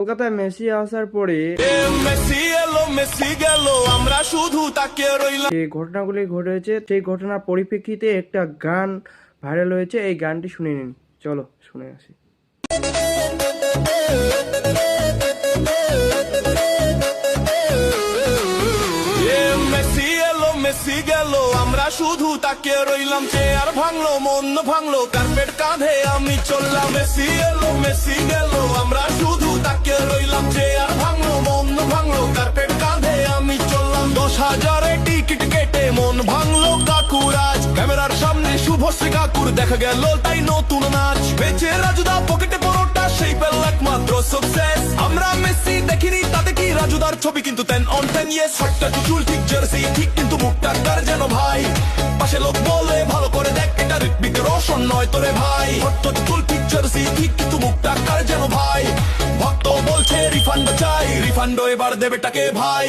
কলকাতায় মেসি আসার পরে মেসি এলো মেসি গেল আমরা শুধু তাকে রইলাম। যে ঘটনাগুলি ঘটেছে সেই ঘটনার পরিপ্রেক্ষিতে একটা গান ভাইরাল হয়েছে, এই গানটি শুনে নিন। চলো শুনে আসি। মেসি এলো মেসি গেল আমরা শুধু তাকে রইলাম। চেয়ার ভাঙলো মন ভাঙলো কার্পেট কাঁধে আমি চললাম। মেসি এলো মেসি গেল আমরা শুধু তাকে রইলাম। চেয়ার ভাঙলো মন ভাঙলো কার্পেট কাঁধে আমি চললাম। 10,000 টিকিট কেটে মন ভাঙলো কাকুর আজ। ক্যামেরার সামনে শুভশ্রী কাকুর দেখা গেল তাই নতুন নাচ। বেঁচে রাজুদা পকেটে পরোটা সেই পেল একমাত্র সাকসেস। আমরা মেসি দেখিনি তাতে কি রাজুদার ছবি কিন্তু 10 on 10 ইয়েস। হাতটা চুল ঠিক জার্সি ঠিক কিন্তু মুখটা কার যেন ভাই। পাশে লোক বলে ভালো করে দেখ এটা ঋত্বিক রোশন নয় তোরে ভাই। হাতটা চুল ঠিক জার্সি ঠিক কিন্তু মুখটা কার যেন ভাই। ভক্ত বলছে রিফান্ড চাই, রিফান্ড এবার দেবে টাকে ভাই।